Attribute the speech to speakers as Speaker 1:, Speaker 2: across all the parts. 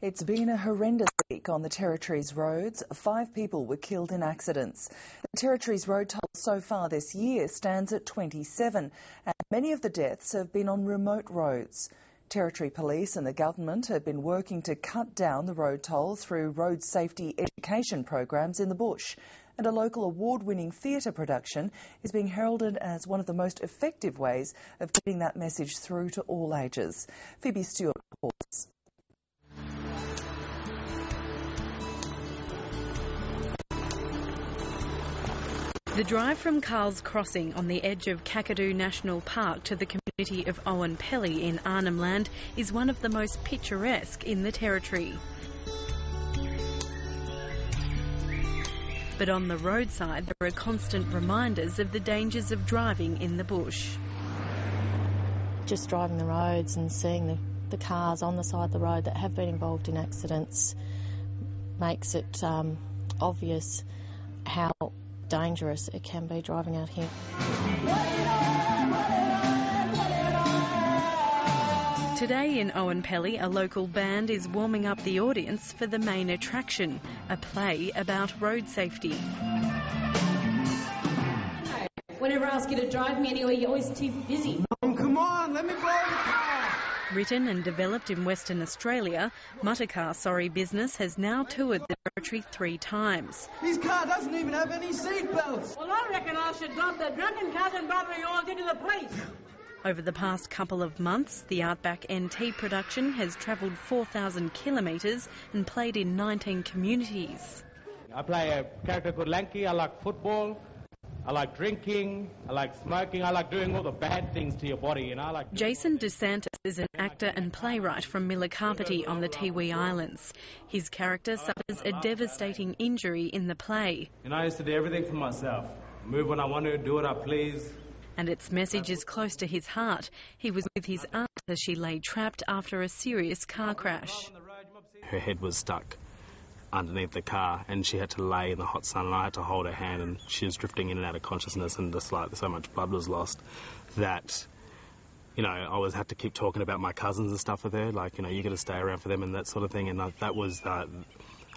Speaker 1: It's been a horrendous week on the Territory's roads. 5 people were killed in accidents. The Territory's road toll so far this year stands at 27, and many of the deaths have been on remote roads. Territory Police and the government have been working to cut down the road toll through road safety education programs in the bush. And a local award-winning theatre production is being heralded as one of the most effective ways of getting that message through to all ages. Phoebe Stewart reports.
Speaker 2: The drive from Carl's Crossing on the edge of Kakadu National Park to the community of Owenpelly in Arnhem Land is one of the most picturesque in the Territory. But on the roadside, there are constant reminders of the dangers of driving in the bush.
Speaker 3: Just driving the roads and seeing the cars on the side of the road that have been involved in accidents makes it obvious how dangerous it can be driving out here.
Speaker 2: Today in Owenpelly, a local band is warming up the audience for the main attraction, a play about road safety.
Speaker 4: Whenever I ask you to drive me anywhere, you're always too busy.
Speaker 5: Mum, come on, let me borrow the car.
Speaker 2: Written and developed in Western Australia, Muttacar Sorry Business has now toured the Territory 3 times.
Speaker 5: His car doesn't even have any seatbelts.
Speaker 4: Well, I reckon I should drop the drunken cars and bother you all into the police.
Speaker 2: Over the past couple of months, the Outback NT production has travelled 4,000 kilometres and played in 19 communities.
Speaker 6: I play a character called Lanky. I like football. I like drinking, I like smoking, I like doing all the bad things to your body, and I like...
Speaker 2: Jason DeSantis is an actor and playwright from Milakarpiti on the Tiwi Islands. His character suffers a devastating injury in the play.
Speaker 6: And I used to do everything for myself. Move when I want to, do what I please.
Speaker 2: And its message is close to his heart. He was with his aunt as she lay trapped after a serious car crash.
Speaker 7: Her head was stuck underneath the car and she had to lay in the hot sun and I had to hold her hand and she was drifting in and out of consciousness and just like so much blood was lost that, you know, I always had to keep talking about my cousins and stuff with her, like, you know, you got to stay around for them and that sort of thing, and that was, I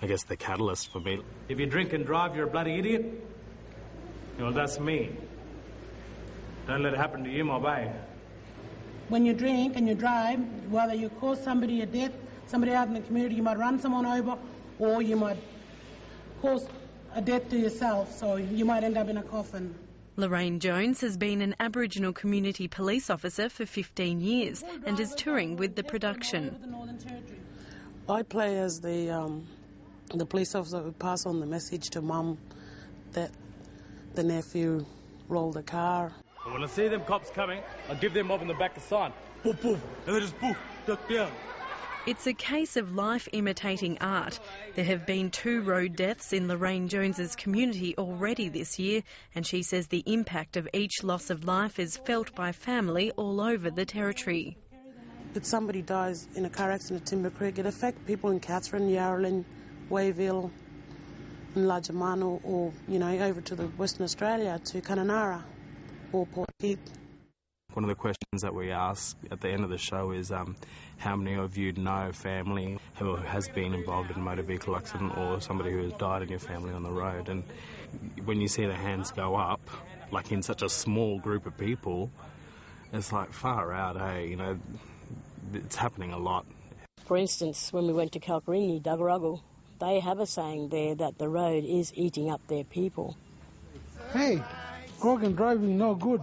Speaker 7: guess, the catalyst for me.
Speaker 6: If you drink and drive, you're a bloody idiot. Well, that's me. Don't let it happen to you, my babe.
Speaker 8: When you drink and you drive, whether you cause somebody a death, somebody out in the community, you might run someone over, or you might cause a death to yourself, so you might end up in a coffin.
Speaker 2: Lorraine Jones has been an Aboriginal community police officer for 15 years and is touring with the production.
Speaker 9: I play as the police officer who pass on the message to Mum that the nephew rolled the car.
Speaker 6: When I see them cops coming, I give them mob in the back a sign. Poof, poof, and they just poof, duck down.
Speaker 2: It's a case of life imitating art. There have been 2 road deaths in Lorraine Jones's community already this year, and she says the impact of each loss of life is felt by family all over the Territory.
Speaker 9: If somebody dies in a car accident at Timber Creek, it affects people in Katherine, Yarralin, Wayville, and Lajamano, or, you know, over to the Western Australia, to Kununurra or Port Pitt.
Speaker 7: One of the questions that we ask at the end of the show is how many of you know family who has been involved in a motor vehicle accident or somebody who has died in your family on the road. And when you see the hands go up, like in such a small group of people, it's like far out, hey, you know, it's happening a lot.
Speaker 10: For instance, when we went to Kalkaringi, Dagaragu, they have a saying there that the road is eating up their people.
Speaker 5: Hey, drunk and driving no good.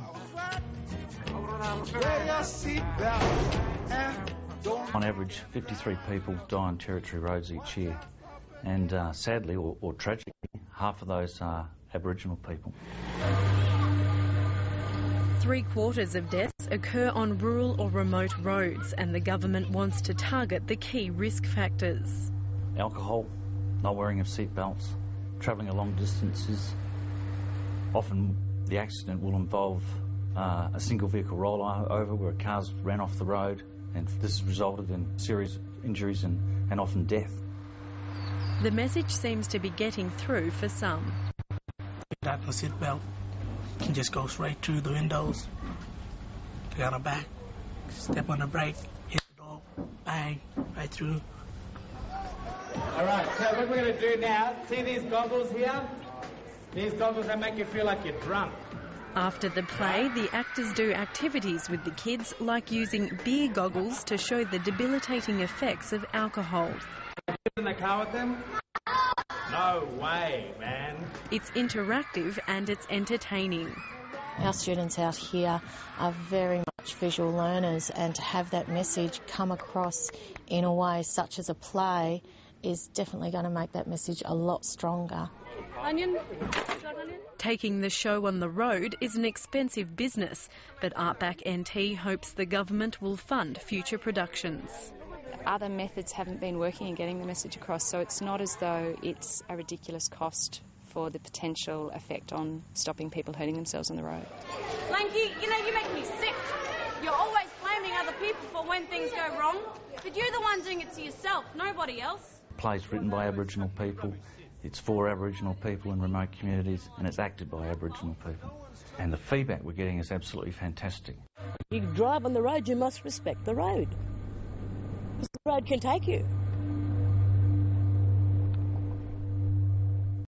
Speaker 11: On average, 53 people die on Territory roads each year, and sadly, or tragically, half of those are Aboriginal people.
Speaker 2: 3/4 of deaths occur on rural or remote roads, and the government wants to target the key risk factors.
Speaker 11: Alcohol, not wearing of seatbelts, travelling a long distances. Often the accident will involve a single vehicle rollover where cars ran off the road, and this has resulted in serious injuries and often death.
Speaker 2: The message seems to be getting through for some.
Speaker 8: Without a seatbelt, you just go straight through the windows, get on the back, step on the brake, hit the door, bang, right through.
Speaker 6: All right, so what we're going to do now, see these goggles here? These goggles that make you feel like you're drunk.
Speaker 2: After the play, the actors do activities with the kids, like using beer goggles to show the debilitating effects of alcohol.
Speaker 6: In the car with them? No way, man.
Speaker 2: It's interactive and it's entertaining.
Speaker 3: Our students out here are very much visual learners, and to have that message come across in a way such as a play is definitely going to make that message a lot stronger.
Speaker 4: Onion?
Speaker 2: Taking the show on the road is an expensive business, but Artback NT hopes the government will fund future productions.
Speaker 12: Other methods haven't been working in getting the message across, so it's not as though it's a ridiculous cost for the potential effect on stopping people hurting themselves on the road.
Speaker 4: Lanky, you make me sick. You're always blaming other people for when things go wrong, but you're the one doing it to yourself, nobody else.
Speaker 11: The play's written by Aboriginal people, it's for Aboriginal people in remote communities, and it's acted by Aboriginal people. And the feedback we're getting is absolutely fantastic.
Speaker 10: You drive on the road, you must respect the road. Because the road can take you.